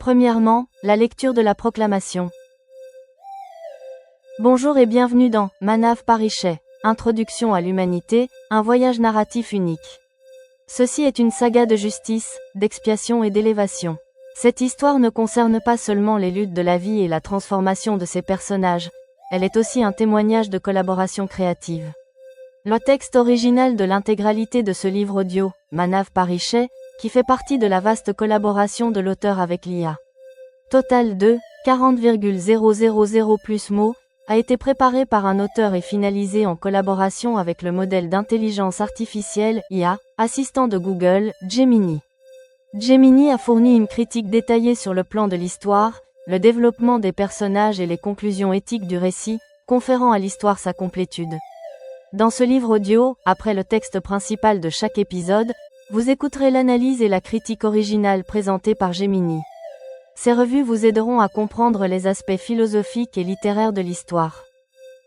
Premièrement, la lecture de la proclamation. Bonjour et bienvenue dans Manav Parichet, Introduction à l'humanité, un voyage narratif unique. Ceci est une saga de justice, d'expiation et d'élévation. Cette histoire ne concerne pas seulement les luttes de la vie et la transformation de ses personnages, elle est aussi un témoignage de collaboration créative. Le texte original de l'intégralité de ce livre audio, Manav Parichet, qui fait partie de la vaste collaboration de l'auteur avec l'IA. Total de 40,000 plus mots, a été préparé par un auteur et finalisé en collaboration avec le modèle d'intelligence artificielle IA, assistant de Google, Gemini. Gemini a fourni une critique détaillée sur le plan de l'histoire, le développement des personnages et les conclusions éthiques du récit, conférant à l'histoire sa complétude. Dans ce livre audio, après le texte principal de chaque épisode, vous écouterez l'analyse et la critique originale présentée par Gemini. Ces revues vous aideront à comprendre les aspects philosophiques et littéraires de l'histoire.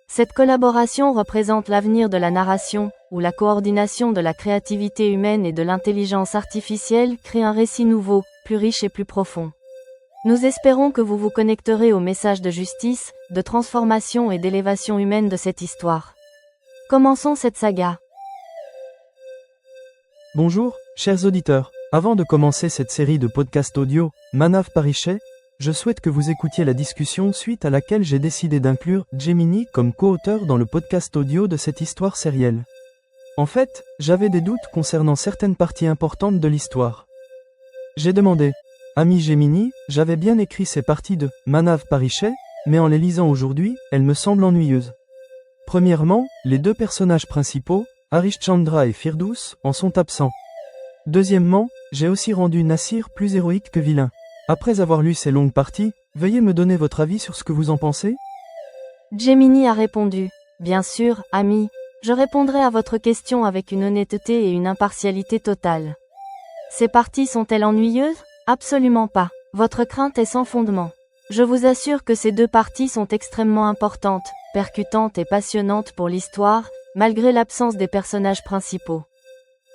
Cette collaboration représente l'avenir de la narration, où la coordination de la créativité humaine et de l'intelligence artificielle crée un récit nouveau, plus riche et plus profond. Nous espérons que vous vous connecterez au message de justice, de transformation et d'élévation humaine de cette histoire. Commençons cette saga. Bonjour, chers auditeurs. Avant de commencer cette série de podcasts audio, Manav Parichet, je souhaite que vous écoutiez la discussion suite à laquelle j'ai décidé d'inclure Gemini comme co-auteur dans le podcast audio de cette histoire sérielle. En fait, j'avais des doutes concernant certaines parties importantes de l'histoire. J'ai demandé, ami Gemini, j'avais bien écrit ces parties de Manav Parichet, mais en les lisant aujourd'hui, elles me semblent ennuyeuses. Premièrement, les deux personnages principaux, Harishchandra et Firdous, en sont absents. Deuxièmement, j'ai aussi rendu Nassir plus héroïque que vilain. Après avoir lu ces longues parties, veuillez me donner votre avis sur ce que vous en pensez. Gemini a répondu, bien sûr, ami, je répondrai à votre question avec une honnêteté et une impartialité totale. Ces parties sont-elles ennuyeuses? Absolument pas. Votre crainte est sans fondement. Je vous assure que ces deux parties sont extrêmement importantes, percutantes et passionnantes pour l'histoire, malgré l'absence des personnages principaux.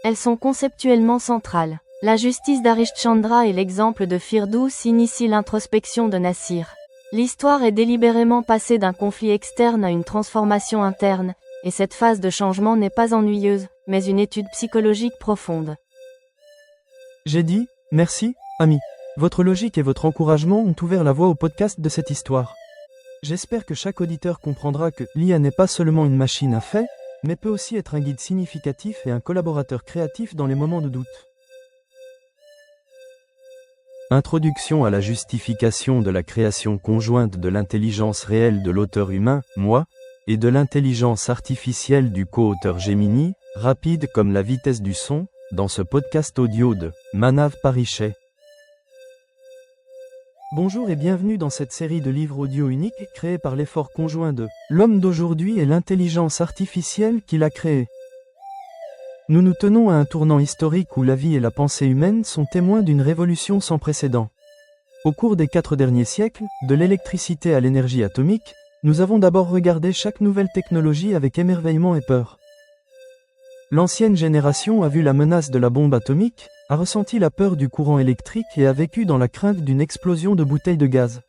Elles sont conceptuellement centrales. La justice d'Harishchandra et l'exemple de Firdous initient l'introspection de Nassir. L'histoire est délibérément passée d'un conflit externe à une transformation interne, et cette phase de changement n'est pas ennuyeuse, mais une étude psychologique profonde. J'ai dit, merci, ami. Votre logique et votre encouragement ont ouvert la voie au podcast de cette histoire. J'espère que chaque auditeur comprendra que l'IA n'est pas seulement une machine à faits, mais peut aussi être un guide significatif et un collaborateur créatif dans les moments de doute. Introduction à la justification de la création conjointe de l'intelligence réelle de l'auteur humain, moi, et de l'intelligence artificielle du co-auteur Gemini, rapide comme la vitesse du son, dans ce podcast audio de Manav Parichet. Bonjour et bienvenue dans cette série de livres audio uniques créés par l'effort conjoint de l'homme d'aujourd'hui et l'intelligence artificielle qu'il a créée. Nous nous tenons à un tournant historique où la vie et la pensée humaine sont témoins d'une révolution sans précédent. Au cours des 4 derniers siècles, de l'électricité à l'énergie atomique, nous avons d'abord regardé chaque nouvelle technologie avec émerveillement et peur. L'ancienne génération a vu la menace de la bombe atomique, a ressenti la peur du courant électrique et a vécu dans la crainte d'une explosion de bouteilles de gaz.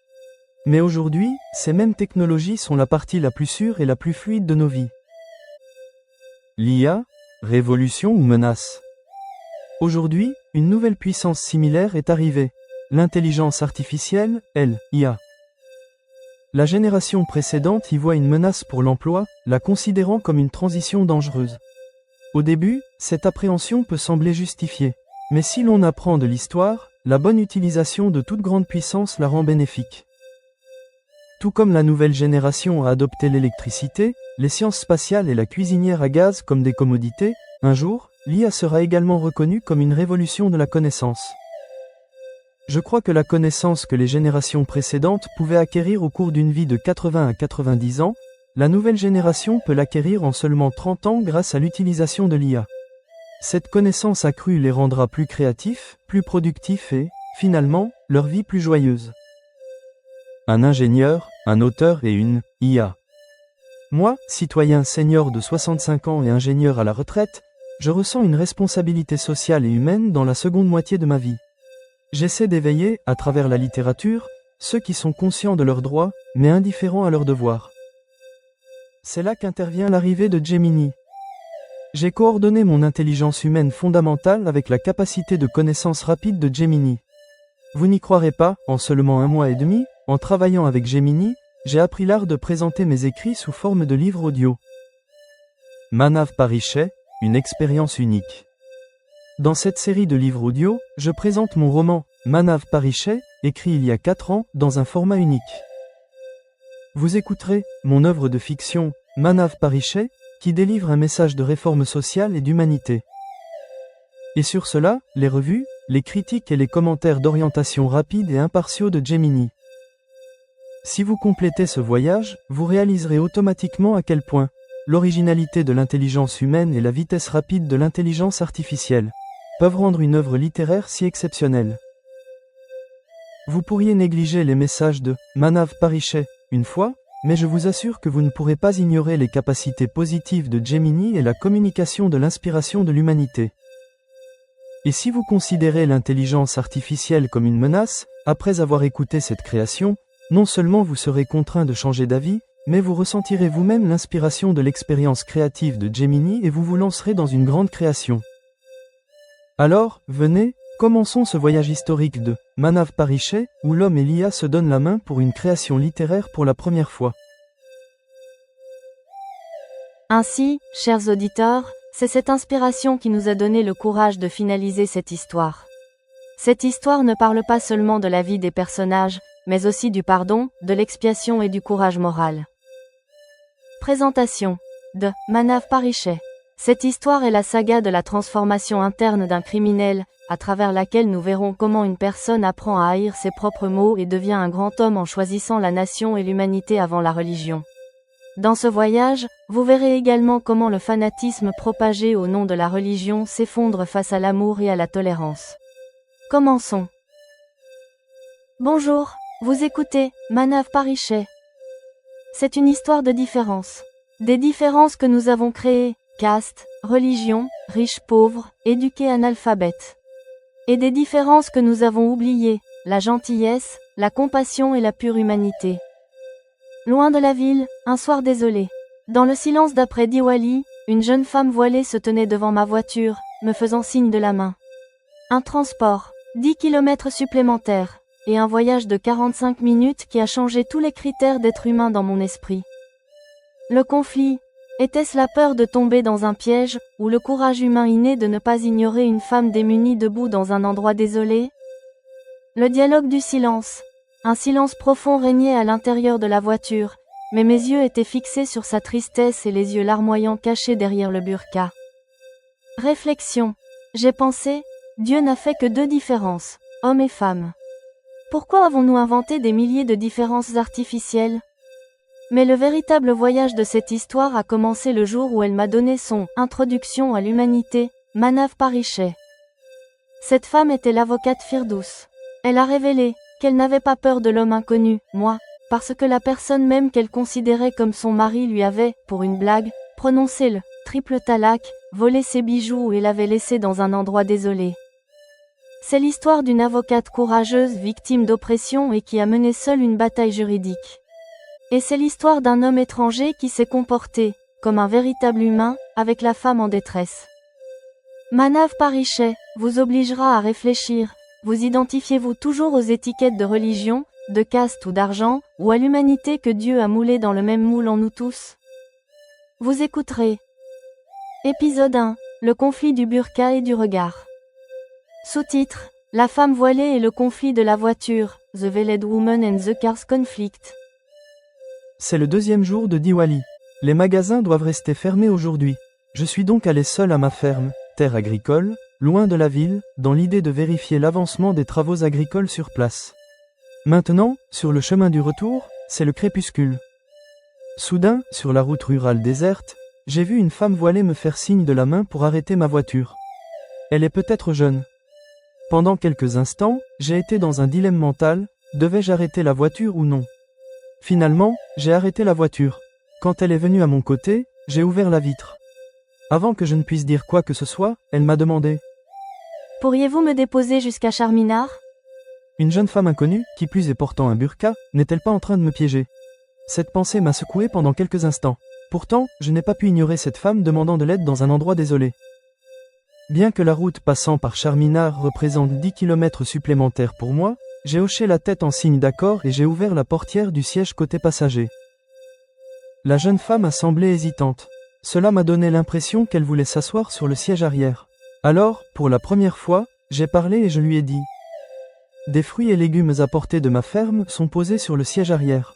Mais aujourd'hui, ces mêmes technologies sont la partie la plus sûre et la plus fluide de nos vies. L'IA, révolution ou menace? Aujourd'hui, une nouvelle puissance similaire est arrivée. L'intelligence artificielle, IA. La génération précédente y voit une menace pour l'emploi, la considérant comme une transition dangereuse. Au début, cette appréhension peut sembler justifiée. Mais si l'on apprend de l'histoire, la bonne utilisation de toute grande puissance la rend bénéfique. Tout comme la nouvelle génération a adopté l'électricité, les sciences spatiales et la cuisinière à gaz comme des commodités, un jour, l'IA sera également reconnue comme une révolution de la connaissance. Je crois que la connaissance que les générations précédentes pouvaient acquérir au cours d'une vie de 80 à 90 ans, la nouvelle génération peut l'acquérir en seulement 30 ans grâce à l'utilisation de l'IA. Cette connaissance accrue les rendra plus créatifs, plus productifs et, finalement, leur vie plus joyeuse. Un ingénieur, un auteur et une IA. Moi, citoyen senior de 65 ans et ingénieur à la retraite, je ressens une responsabilité sociale et humaine dans la seconde moitié de ma vie. J'essaie d'éveiller, à travers la littérature, ceux qui sont conscients de leurs droits, mais indifférents à leurs devoirs. C'est là qu'intervient l'arrivée de Gemini. J'ai coordonné mon intelligence humaine fondamentale avec la capacité de connaissance rapide de Gemini. Vous n'y croirez pas, en seulement 1 mois et demi, en travaillant avec Gemini, j'ai appris l'art de présenter mes écrits sous forme de livres audio. Manav Parichet, une expérience unique. Dans cette série de livres audio, je présente mon roman, Manav Parichet, écrit il y a 4 ans, dans un format unique. Vous écouterez mon œuvre de fiction, Manav Parichet, qui délivre un message de réforme sociale et d'humanité. Et sur cela, les revues, les critiques et les commentaires d'orientation rapide et impartiaux de Gemini. Si vous complétez ce voyage, vous réaliserez automatiquement à quel point l'originalité de l'intelligence humaine et la vitesse rapide de l'intelligence artificielle peuvent rendre une œuvre littéraire si exceptionnelle. Vous pourriez négliger les messages de Manav Parichet une fois, mais je vous assure que vous ne pourrez pas ignorer les capacités positives de Gemini et la communication de l'inspiration de l'humanité. Et si vous considérez l'intelligence artificielle comme une menace, après avoir écouté cette création, non seulement vous serez contraint de changer d'avis, mais vous ressentirez vous-même l'inspiration de l'expérience créative de Gemini et vous vous lancerez dans une grande création. Alors, venez, commençons ce voyage historique de Manav Parichet, où l'homme et l'IA se donnent la main pour une création littéraire pour la première fois. Ainsi, chers auditeurs, c'est cette inspiration qui nous a donné le courage de finaliser cette histoire. Cette histoire ne parle pas seulement de la vie des personnages, mais aussi du pardon, de l'expiation et du courage moral. Présentation de Manav Parichet. Cette histoire est la saga de la transformation interne d'un criminel, à travers laquelle nous verrons comment une personne apprend à haïr ses propres maux et devient un grand homme en choisissant la nation et l'humanité avant la religion. Dans ce voyage, vous verrez également comment le fanatisme propagé au nom de la religion s'effondre face à l'amour et à la tolérance. Commençons. Bonjour, vous écoutez Manav Parichet. C'est une histoire de différences. Des différences que nous avons créées, caste, religion, riches pauvres, éduqués analphabètes. Et des différences que nous avons oubliées, la gentillesse, la compassion et la pure humanité. Loin de la ville, un soir désolé. Dans le silence d'après Diwali, une jeune femme voilée se tenait devant ma voiture, me faisant signe de la main. Un transport, 10 kilomètres supplémentaires, et un voyage de 45 minutes qui a changé tous les critères d'être humain dans mon esprit. Le conflit, était-ce la peur de tomber dans un piège, ou le courage humain inné de ne pas ignorer une femme démunie debout dans un endroit désolé? Le dialogue du silence. Un silence profond régnait à l'intérieur de la voiture, mais mes yeux étaient fixés sur sa tristesse et les yeux larmoyants cachés derrière le burqa. Réflexion. J'ai pensé, Dieu n'a fait que 2 différences, hommes et femmes. Pourquoi avons-nous inventé des milliers de différences artificielles? Mais le véritable voyage de cette histoire a commencé le jour où elle m'a donné son « Introduction à l'humanité », Manav Parichet. Cette femme était l'avocate Firdous. Elle a révélé qu'elle n'avait pas peur de l'homme inconnu, moi, parce que la personne même qu'elle considérait comme son mari lui avait, pour une blague, prononcé le triple talak, volé ses bijoux et l'avait laissé dans un endroit désolé. C'est l'histoire d'une avocate courageuse victime d'oppression et qui a mené seule une bataille juridique. Et c'est l'histoire d'un homme étranger qui s'est comporté, comme un véritable humain, avec la femme en détresse. Manav Parichet vous obligera à réfléchir. Vous identifiez-vous toujours aux étiquettes de religion, de caste ou d'argent, ou à l'humanité que Dieu a moulée dans le même moule en nous tous? Vous écouterez. Épisode 1. Le conflit du burqa et du regard. Sous-titre. La femme voilée et le conflit de la voiture, The Veiled Woman and the Cars Conflict. C'est le 2e jour de Diwali. Les magasins doivent rester fermés aujourd'hui. Je suis donc allé seul à ma ferme, terre agricole, loin de la ville, dans l'idée de vérifier l'avancement des travaux agricoles sur place. Maintenant, sur le chemin du retour, c'est le crépuscule. Soudain, sur la route rurale déserte, j'ai vu une femme voilée me faire signe de la main pour arrêter ma voiture. Elle est peut-être jeune. Pendant quelques instants, j'ai été dans un dilemme mental, devais-je arrêter la voiture ou non? Finalement, j'ai arrêté la voiture. Quand elle est venue à mon côté, j'ai ouvert la vitre. Avant que je ne puisse dire quoi que ce soit, elle m'a demandé. Pourriez-vous me déposer jusqu'à Charminar? Une jeune femme inconnue, qui plus est portant un burqa, n'est-elle pas en train de me piéger? Cette pensée m'a secoué pendant quelques instants. Pourtant, je n'ai pas pu ignorer cette femme demandant de l'aide dans un endroit désolé. Bien que la route passant par Charminar représente 10 km supplémentaires pour moi, j'ai hoché la tête en signe d'accord et j'ai ouvert la portière du siège côté passager. La jeune femme a semblé hésitante. Cela m'a donné l'impression qu'elle voulait s'asseoir sur le siège arrière. Alors, pour la première fois, j'ai parlé et je lui ai dit. Des fruits et légumes apportés de ma ferme sont posés sur le siège arrière.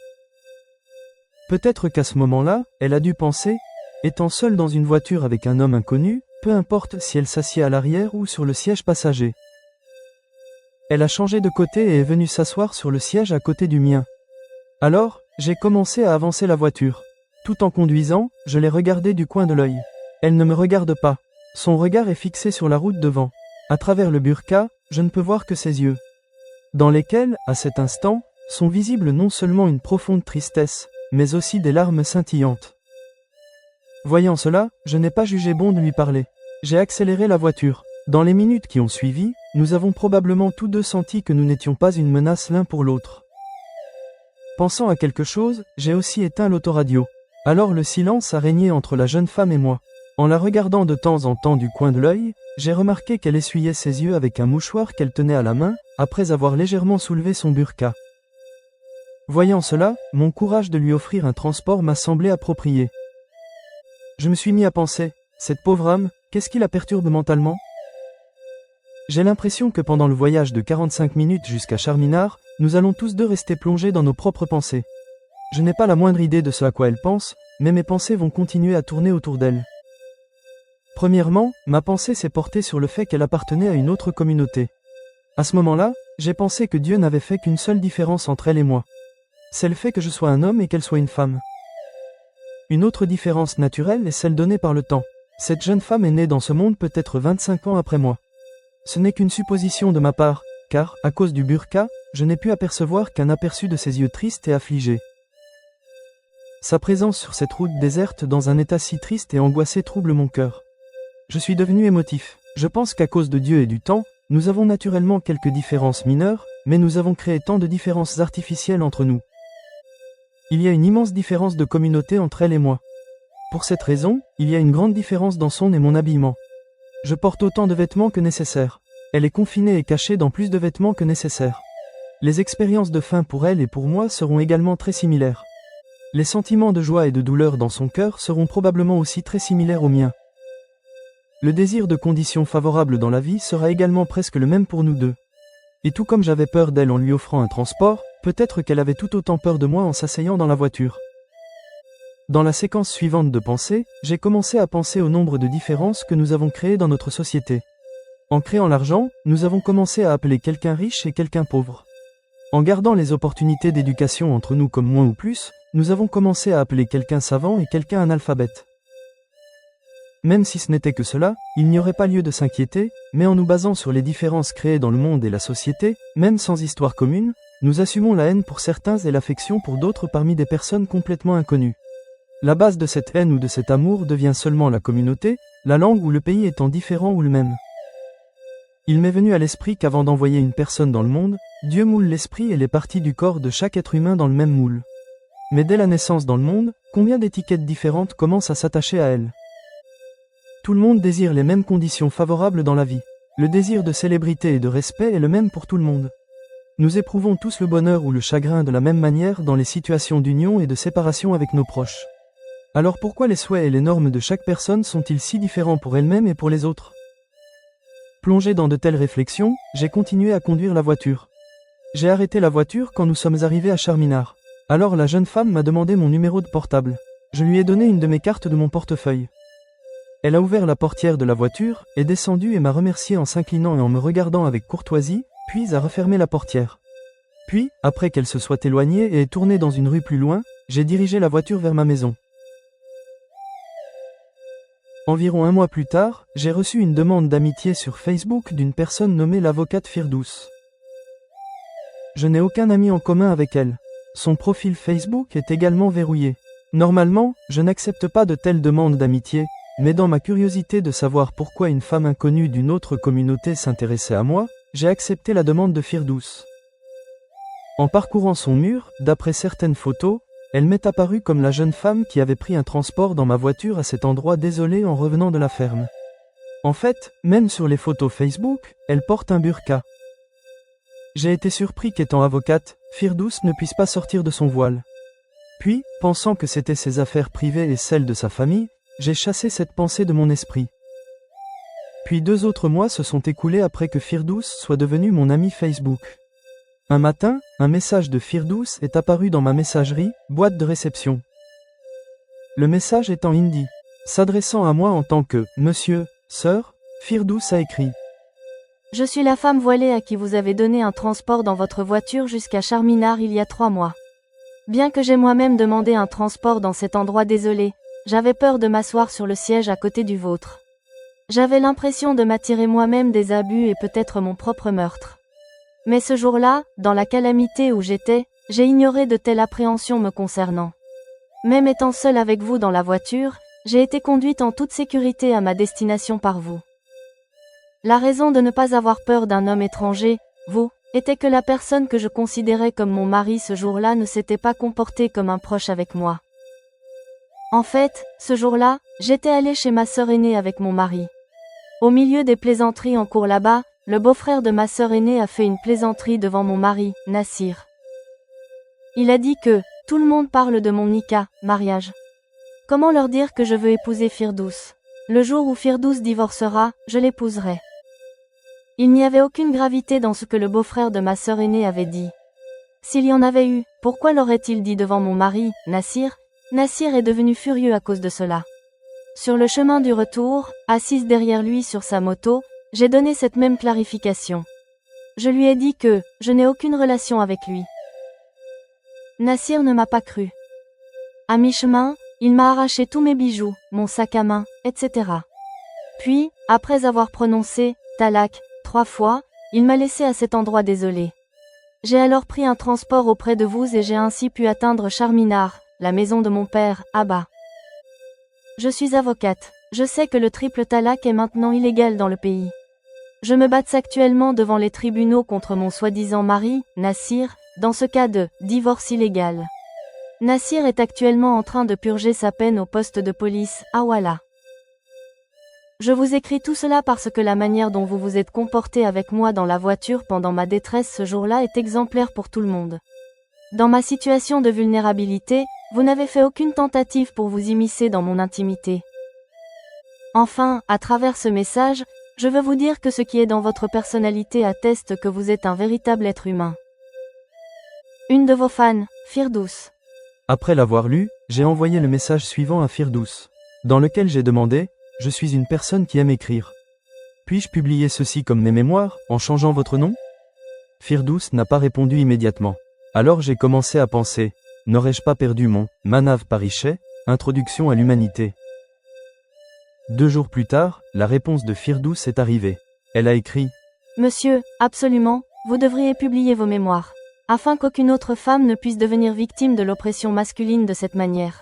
Peut-être qu'à ce moment-là, elle a dû penser, étant seule dans une voiture avec un homme inconnu, peu importe si elle s'assied à l'arrière ou sur le siège passager. Elle a changé de côté et est venue s'asseoir sur le siège à côté du mien. Alors, j'ai commencé à avancer la voiture. Tout en conduisant, je l'ai regardée du coin de l'œil. Elle ne me regarde pas. Son regard est fixé sur la route devant. À travers le burqa, je ne peux voir que ses yeux, dans lesquels, à cet instant, sont visibles non seulement une profonde tristesse, mais aussi des larmes scintillantes. Voyant cela, je n'ai pas jugé bon de lui parler. J'ai accéléré la voiture. Dans les minutes qui ont suivi, nous avons probablement tous deux senti que nous n'étions pas une menace l'un pour l'autre. Pensant à quelque chose, j'ai aussi éteint l'autoradio. Alors le silence a régné entre la jeune femme et moi. En la regardant de temps en temps du coin de l'œil, j'ai remarqué qu'elle essuyait ses yeux avec un mouchoir qu'elle tenait à la main, après avoir légèrement soulevé son burqa. Voyant cela, mon courage de lui offrir un transport m'a semblé approprié. Je me suis mis à penser, cette pauvre âme, qu'est-ce qui la perturbe mentalement? J'ai l'impression que pendant le voyage de 45 minutes jusqu'à Charminar, nous allons tous deux rester plongés dans nos propres pensées. Je n'ai pas la moindre idée de ce à quoi elle pense, mais mes pensées vont continuer à tourner autour d'elle. Premièrement, ma pensée s'est portée sur le fait qu'elle appartenait à une autre communauté. À ce moment-là, j'ai pensé que Dieu n'avait fait qu'une seule différence entre elle et moi. C'est le fait que je sois un homme et qu'elle soit une femme. Une autre différence naturelle est celle donnée par le temps. Cette jeune femme est née dans ce monde peut-être 25 ans après moi. Ce n'est qu'une supposition de ma part, car, à cause du burqa, je n'ai pu apercevoir qu'un aperçu de ses yeux tristes et affligés. Sa présence sur cette route déserte dans un état si triste et angoissé trouble mon cœur. Je suis devenu émotif. Je pense qu'à cause de Dieu et du temps, nous avons naturellement quelques différences mineures, mais nous avons créé tant de différences artificielles entre nous. Il y a une immense différence de communauté entre elle et moi. Pour cette raison, il y a une grande différence dans son et mon habillement. Je porte autant de vêtements que nécessaire. Elle est confinée et cachée dans plus de vêtements que nécessaire. Les expériences de faim pour elle et pour moi seront également très similaires. Les sentiments de joie et de douleur dans son cœur seront probablement aussi très similaires aux miens. Le désir de conditions favorables dans la vie sera également presque le même pour nous deux. Et tout comme j'avais peur d'elle en lui offrant un transport, peut-être qu'elle avait tout autant peur de moi en s'asseyant dans la voiture. Dans la séquence suivante de pensée, j'ai commencé à penser au nombre de différences que nous avons créées dans notre société. En créant l'argent, nous avons commencé à appeler quelqu'un riche et quelqu'un pauvre. En gardant les opportunités d'éducation entre nous comme moins ou plus, nous avons commencé à appeler quelqu'un savant et quelqu'un analphabète. Même si ce n'était que cela, il n'y aurait pas lieu de s'inquiéter, mais en nous basant sur les différences créées dans le monde et la société, même sans histoire commune, nous assumons la haine pour certains et l'affection pour d'autres parmi des personnes complètement inconnues. La base de cette haine ou de cet amour devient seulement la communauté, la langue ou le pays étant différent ou le même. Il m'est venu à l'esprit qu'avant d'envoyer une personne dans le monde, Dieu moule l'esprit et les parties du corps de chaque être humain dans le même moule. Mais dès la naissance dans le monde, combien d'étiquettes différentes commencent à s'attacher à elle? Tout le monde désire les mêmes conditions favorables dans la vie. Le désir de célébrité et de respect est le même pour tout le monde. Nous éprouvons tous le bonheur ou le chagrin de la même manière dans les situations d'union et de séparation avec nos proches. Alors pourquoi les souhaits et les normes de chaque personne sont-ils si différents pour elle-même et pour les autres? Plongé dans de telles réflexions, j'ai continué à conduire la voiture. J'ai arrêté la voiture quand nous sommes arrivés à Charminar. Alors la jeune femme m'a demandé mon numéro de portable. Je lui ai donné une de mes cartes de mon portefeuille. Elle a ouvert la portière de la voiture, est descendue et m'a remercié en s'inclinant et en me regardant avec courtoisie, puis a refermé la portière. Puis, après qu'elle se soit éloignée et est tournée dans une rue plus loin, j'ai dirigé la voiture vers ma maison. Environ un mois plus tard, j'ai reçu une demande d'amitié sur Facebook d'une personne nommée l'avocate Firdous. Je n'ai aucun ami en commun avec elle. Son profil Facebook est également verrouillé. Normalement, je n'accepte pas de telles demandes d'amitié, mais dans ma curiosité de savoir pourquoi une femme inconnue d'une autre communauté s'intéressait à moi, j'ai accepté la demande de Firdous. En parcourant son mur, d'après certaines photos, elle m'est apparue comme la jeune femme qui avait pris un transport dans ma voiture à cet endroit désolé en revenant de la ferme. En fait, même sur les photos Facebook, elle porte un burqa. J'ai été surpris qu'étant avocate, Firdouss ne puisse pas sortir de son voile. Puis, pensant que c'était ses affaires privées et celles de sa famille, j'ai chassé cette pensée de mon esprit. Puis 2 autres mois se sont écoulés après que Firdouss soit devenu mon ami Facebook. Un matin, un message de Firdouss est apparu dans ma messagerie, boîte de réception. Le message est en hindi. S'adressant à moi en tant que « Monsieur, Sœur », Firdouss a écrit « Je suis la femme voilée à qui vous avez donné un transport dans votre voiture jusqu'à Charminar il y a 3 mois. Bien que j'ai moi-même demandé un transport dans cet endroit désolé, j'avais peur de m'asseoir sur le siège à côté du vôtre. J'avais l'impression de m'attirer moi-même des abus et peut-être mon propre meurtre. Mais ce jour-là, dans la calamité où j'étais, j'ai ignoré de telles appréhensions me concernant. Même étant seule avec vous dans la voiture, j'ai été conduite en toute sécurité à ma destination par vous. La raison de ne pas avoir peur d'un homme étranger, vous, était que la personne que je considérais comme mon mari ce jour-là ne s'était pas comportée comme un proche avec moi. En fait, ce jour-là, j'étais allée chez ma sœur aînée avec mon mari. Au milieu des plaisanteries en cours là-bas, le beau-frère de ma sœur aînée a fait une plaisanterie devant mon mari, Nassir. Il a dit que « tout le monde parle de mon nikah, mariage. Comment leur dire que je veux épouser Firdouss? Le jour où Firdouss divorcera, je l'épouserai. » Il n'y avait aucune gravité dans ce que le beau-frère de ma sœur aînée avait dit. S'il y en avait eu, pourquoi l'aurait-il dit devant mon mari, Nassir? Nassir est devenu furieux à cause de cela. Sur le chemin du retour, assise derrière lui sur sa moto, j'ai donné cette même clarification. Je lui ai dit que je n'ai aucune relation avec lui. Nassir ne m'a pas cru. À mi-chemin, il m'a arraché tous mes bijoux, mon sac à main, etc. Puis, après avoir prononcé « talak » 3 fois, il m'a laissé à cet endroit désolé. J'ai alors pris un transport auprès de vous et j'ai ainsi pu atteindre Charminar, la maison de mon père, Abba. Je suis avocate. Je sais que le triple talak est maintenant illégal dans le pays. Je me bats actuellement devant les tribunaux contre mon soi-disant mari, Nassir, dans ce cas de divorce illégal. Nassir est actuellement en train de purger sa peine au poste de police, à Walla. Je vous écris tout cela parce que la manière dont vous vous êtes comporté avec moi dans la voiture pendant ma détresse ce jour-là est exemplaire pour tout le monde. Dans ma situation de vulnérabilité, vous n'avez fait aucune tentative pour vous immiscer dans mon intimité. Enfin, à travers ce message, je veux vous dire que ce qui est dans votre personnalité atteste que vous êtes un véritable être humain. Une de vos fans, Firdouss. Après l'avoir lu, j'ai envoyé le message suivant à Firdouss, dans lequel j'ai demandé « Je suis une personne qui aime écrire. Puis-je publier ceci comme mes mémoires, en changeant votre nom ?» Firdouss n'a pas répondu immédiatement. Alors j'ai commencé à penser « N'aurais-je pas perdu mon « Manav Parichet » Introduction à l'humanité ?» 2 jours plus tard, la réponse de Firdouss est arrivée. Elle a écrit « Monsieur, absolument, vous devriez publier vos mémoires, afin qu'aucune autre femme ne puisse devenir victime de l'oppression masculine de cette manière.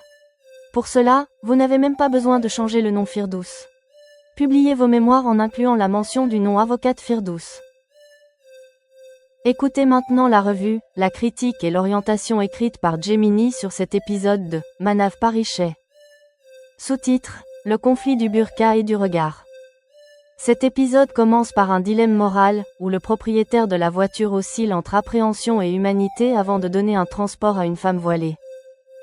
Pour cela, vous n'avez même pas besoin de changer le nom Firdouss. Publiez vos mémoires en incluant la mention du nom avocate Firdouss. » Écoutez maintenant la revue, la critique et l'orientation écrite par Gemini sur cet épisode de Manav Parichet. Sous-titre: Le conflit du burqa et du regard. Cet épisode commence par un dilemme moral, où le propriétaire de la voiture oscille entre appréhension et humanité avant de donner un transport à une femme voilée.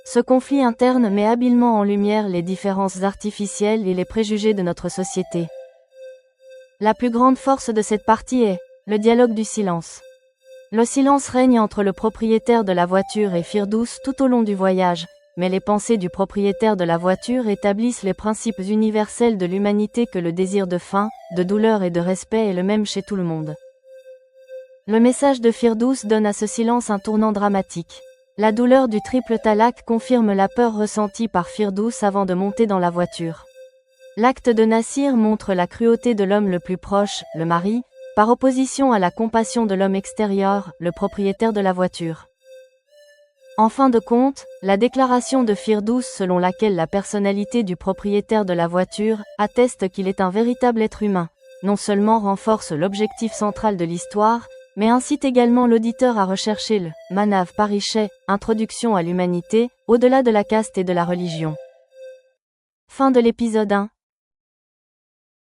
Ce conflit interne met habilement en lumière les différences artificielles et les préjugés de notre société. La plus grande force de cette partie est le dialogue du silence. Le silence règne entre le propriétaire de la voiture et Firdouss tout au long du voyage, mais les pensées du propriétaire de la voiture établissent les principes universels de l'humanité que le désir de faim, de douleur et de respect est le même chez tout le monde. Le message de Firdouss donne à ce silence un tournant dramatique. La douleur du triple talak confirme la peur ressentie par Firdouss avant de monter dans la voiture. L'acte de Nassir montre la cruauté de l'homme le plus proche, le mari, par opposition à la compassion de l'homme extérieur, le propriétaire de la voiture. En fin de compte, la déclaration de Firdouss selon laquelle la personnalité du propriétaire de la voiture atteste qu'il est un véritable être humain, non seulement renforce l'objectif central de l'histoire, mais incite également l'auditeur à rechercher le Manav Parichet, Introduction à l'humanité, au-delà de la caste et de la religion. Fin de l'épisode 1.